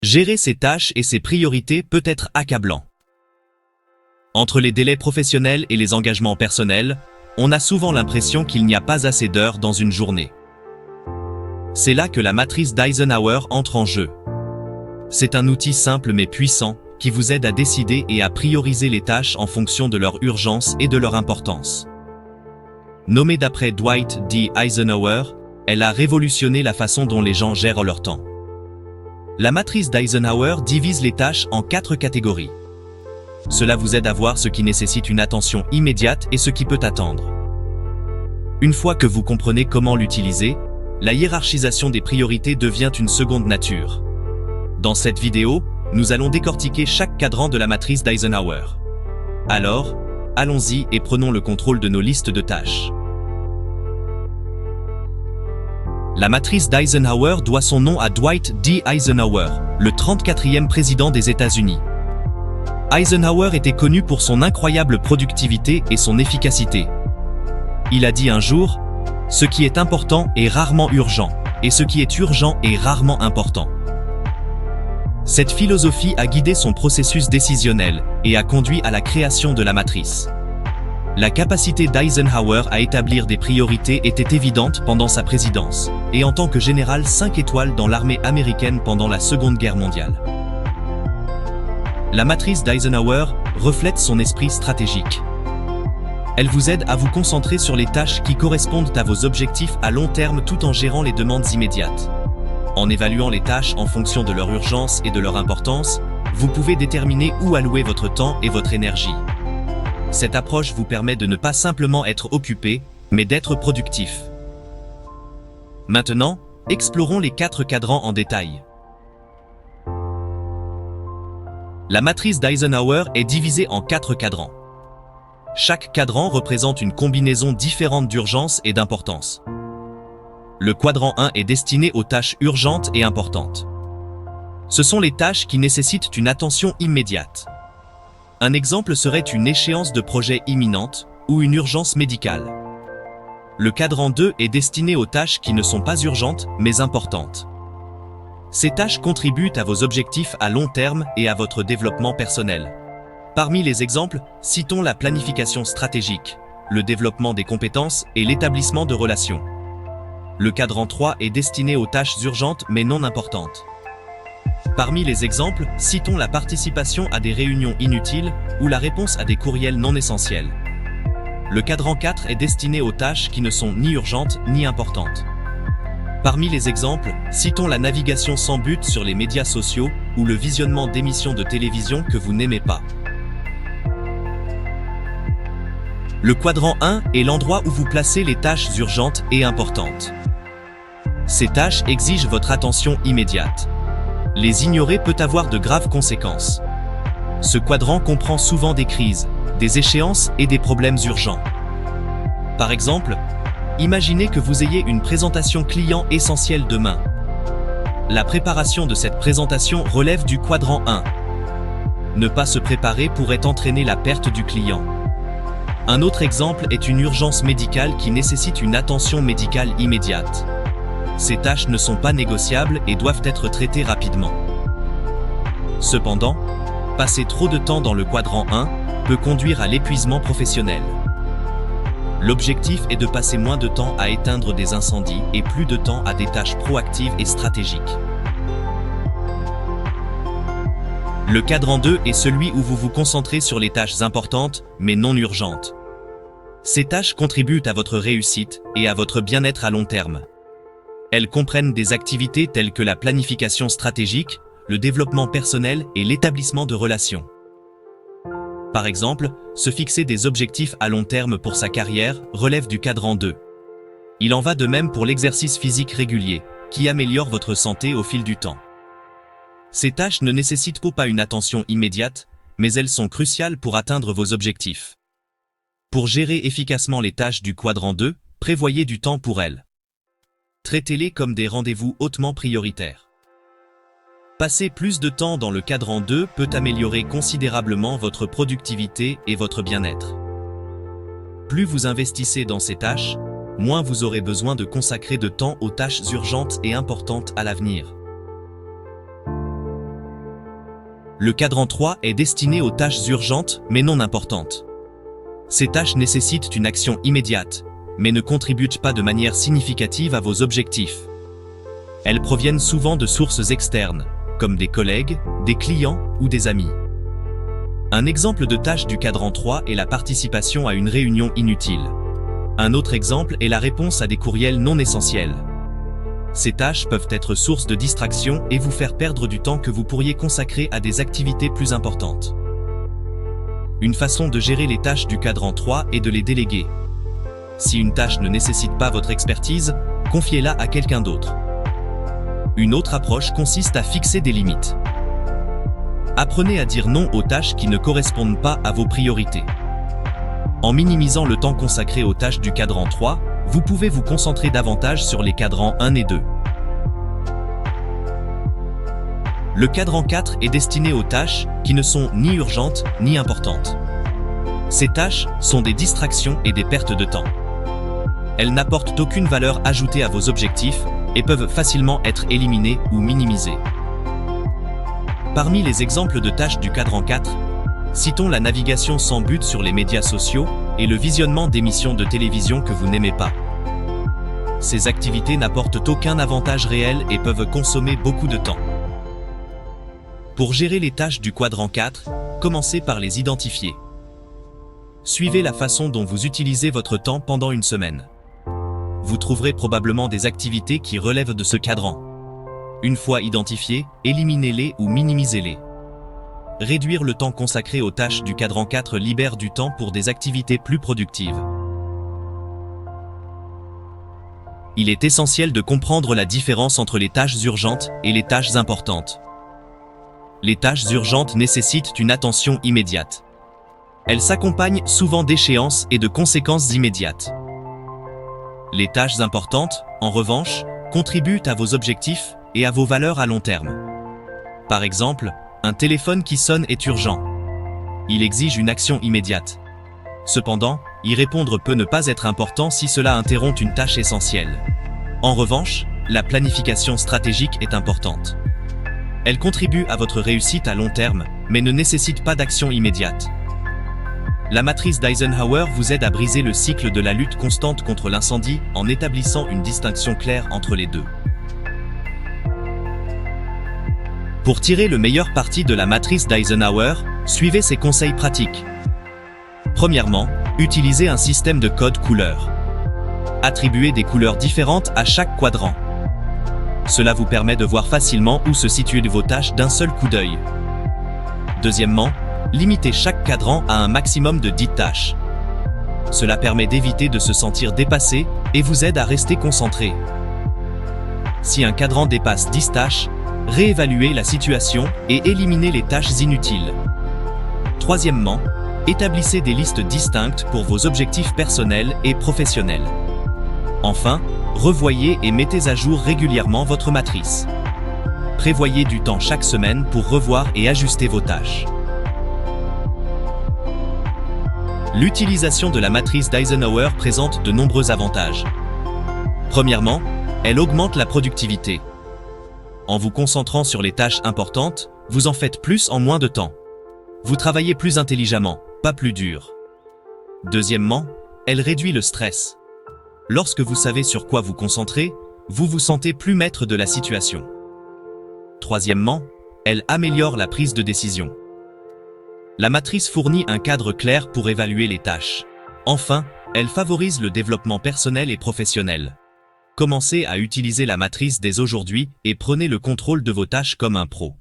Gérer ses tâches et ses priorités peut être accablant. Entre les délais professionnels et les engagements personnels, on a souvent l'impression qu'il n'y a pas assez d'heures dans une journée. C'est là que la matrice d'Eisenhower entre en jeu. C'est un outil simple mais puissant qui vous aide à décider et à prioriser les tâches en fonction de leur urgence et de leur importance. Nommée d'après Dwight D. Eisenhower, elle a révolutionné la façon dont les gens gèrent leur temps. La matrice d'Eisenhower divise les tâches en 4 catégories. Cela vous aide à voir ce qui nécessite une attention immédiate et ce qui peut attendre. Une fois que vous comprenez comment l'utiliser, la hiérarchisation des priorités devient une seconde nature. Dans cette vidéo, nous allons décortiquer chaque cadran de la matrice d'Eisenhower. Alors, allons-y et prenons le contrôle de nos listes de tâches. La matrice d'Eisenhower doit son nom à Dwight D. Eisenhower, le 34e président des États-Unis. Eisenhower était connu pour son incroyable productivité et son efficacité. Il a dit un jour, « Ce qui est important est rarement urgent, et ce qui est urgent est rarement important. » Cette philosophie a guidé son processus décisionnel et a conduit à la création de la matrice. La capacité d'Eisenhower à établir des priorités était évidente pendant sa présidence, et en tant que général 5 étoiles dans l'armée américaine pendant la Seconde Guerre mondiale. La matrice d'Eisenhower reflète son esprit stratégique. Elle vous aide à vous concentrer sur les tâches qui correspondent à vos objectifs à long terme tout en gérant les demandes immédiates. En évaluant les tâches en fonction de leur urgence et de leur importance, vous pouvez déterminer où allouer votre temps et votre énergie. Cette approche vous permet de ne pas simplement être occupé, mais d'être productif. Maintenant, explorons les 4 cadrans en détail. La matrice d'Eisenhower est divisée en 4 cadrans. Chaque cadran représente une combinaison différente d'urgence et d'importance. Le quadrant 1 est destiné aux tâches urgentes et importantes. Ce sont les tâches qui nécessitent une attention immédiate. Un exemple serait une échéance de projet imminente ou une urgence médicale. Le cadran 2 est destiné aux tâches qui ne sont pas urgentes mais importantes. Ces tâches contribuent à vos objectifs à long terme et à votre développement personnel. Parmi les exemples, citons la planification stratégique, le développement des compétences et l'établissement de relations. Le cadran 3 est destiné aux tâches urgentes mais non importantes. Parmi les exemples, citons la participation à des réunions inutiles ou la réponse à des courriels non essentiels. Le cadran 4 est destiné aux tâches qui ne sont ni urgentes ni importantes. Parmi les exemples, citons la navigation sans but sur les médias sociaux ou le visionnement d'émissions de télévision que vous n'aimez pas. Le quadrant 1 est l'endroit où vous placez les tâches urgentes et importantes. Ces tâches exigent votre attention immédiate. Les ignorer peut avoir de graves conséquences. Ce quadrant comprend souvent des crises, des échéances et des problèmes urgents. Par exemple, imaginez que vous ayez une présentation client essentielle demain. La préparation de cette présentation relève du quadrant 1. Ne pas se préparer pourrait entraîner la perte du client. Un autre exemple est une urgence médicale qui nécessite une attention médicale immédiate. Ces tâches ne sont pas négociables et doivent être traitées rapidement. Cependant, passer trop de temps dans le quadrant 1 peut conduire à l'épuisement professionnel. L'objectif est de passer moins de temps à éteindre des incendies et plus de temps à des tâches proactives et stratégiques. Le cadran 2 est celui où vous vous concentrez sur les tâches importantes mais non urgentes. Ces tâches contribuent à votre réussite et à votre bien-être à long terme. Elles comprennent des activités telles que la planification stratégique, le développement personnel et l'établissement de relations. Par exemple, se fixer des objectifs à long terme pour sa carrière relève du cadran 2. Il en va de même pour l'exercice physique régulier, qui améliore votre santé au fil du temps. Ces tâches ne nécessitent pas une attention immédiate, mais elles sont cruciales pour atteindre vos objectifs. Pour gérer efficacement les tâches du quadrant 2, prévoyez du temps pour elles. Traitez-les comme des rendez-vous hautement prioritaires. Passer plus de temps dans le cadran 2 peut améliorer considérablement votre productivité et votre bien-être. Plus vous investissez dans ces tâches, moins vous aurez besoin de consacrer de temps aux tâches urgentes et importantes à l'avenir. Le cadran 3 est destiné aux tâches urgentes mais non importantes. Ces tâches nécessitent une action immédiate, mais ne contribuent pas de manière significative à vos objectifs. Elles proviennent souvent de sources externes, comme des collègues, des clients ou des amis. Un exemple de tâche du cadran 3 est la participation à une réunion inutile. Un autre exemple est la réponse à des courriels non essentiels. Ces tâches peuvent être source de distraction et vous faire perdre du temps que vous pourriez consacrer à des activités plus importantes. Une façon de gérer les tâches du cadran 3 est de les déléguer. Si une tâche ne nécessite pas votre expertise, confiez-la à quelqu'un d'autre. Une autre approche consiste à fixer des limites. Apprenez à dire non aux tâches qui ne correspondent pas à vos priorités. En minimisant le temps consacré aux tâches du cadran 3, vous pouvez vous concentrer davantage sur les cadrans 1 et 2. Le cadran 4 est destiné aux tâches qui ne sont ni urgentes ni importantes. Ces tâches sont des distractions et des pertes de temps. Elles n'apportent aucune valeur ajoutée à vos objectifs et peuvent facilement être éliminées ou minimisées. Parmi les exemples de tâches du cadran 4, citons la navigation sans but sur les médias sociaux et le visionnement d'émissions de télévision que vous n'aimez pas. Ces activités n'apportent aucun avantage réel et peuvent consommer beaucoup de temps. Pour gérer les tâches du quadrant 4, commencez par les identifier. Suivez la façon dont vous utilisez votre temps pendant une semaine. Vous trouverez probablement des activités qui relèvent de ce cadran. Une fois identifiées, éliminez-les ou minimisez-les. Réduire le temps consacré aux tâches du cadran 4 libère du temps pour des activités plus productives. Il est essentiel de comprendre la différence entre les tâches urgentes et les tâches importantes. Les tâches urgentes nécessitent une attention immédiate. Elles s'accompagnent souvent d'échéances et de conséquences immédiates. Les tâches importantes, en revanche, contribuent à vos objectifs et à vos valeurs à long terme. Par exemple, un téléphone qui sonne est urgent. Il exige une action immédiate. Cependant, y répondre peut ne pas être important si cela interrompt une tâche essentielle. En revanche, la planification stratégique est importante. Elle contribue à votre réussite à long terme, mais ne nécessite pas d'action immédiate. La matrice d'Eisenhower vous aide à briser le cycle de la lutte constante contre l'incendie en établissant une distinction claire entre les deux. Pour tirer le meilleur parti de la matrice d'Eisenhower, suivez ces conseils pratiques. Premièrement, utilisez un système de code couleur. Attribuez des couleurs différentes à chaque quadrant. Cela vous permet de voir facilement où se situent vos tâches d'un seul coup d'œil. Deuxièmement, limitez chaque cadran à un maximum de 10 tâches. Cela permet d'éviter de se sentir dépassé et vous aide à rester concentré. Si un cadran dépasse 10 tâches, réévaluez la situation et éliminez les tâches inutiles. Troisièmement, établissez des listes distinctes pour vos objectifs personnels et professionnels. Enfin, revoyez et mettez à jour régulièrement votre matrice. Prévoyez du temps chaque semaine pour revoir et ajuster vos tâches. L'utilisation de la matrice d'Eisenhower présente de nombreux avantages. Premièrement, elle augmente la productivité. En vous concentrant sur les tâches importantes, vous en faites plus en moins de temps. Vous travaillez plus intelligemment, pas plus dur. Deuxièmement, elle réduit le stress. Lorsque vous savez sur quoi vous concentrer, vous vous sentez plus maître de la situation. Troisièmement, elle améliore la prise de décision. La matrice fournit un cadre clair pour évaluer les tâches. Enfin, elle favorise le développement personnel et professionnel. Commencez à utiliser la matrice dès aujourd'hui et prenez le contrôle de vos tâches comme un pro.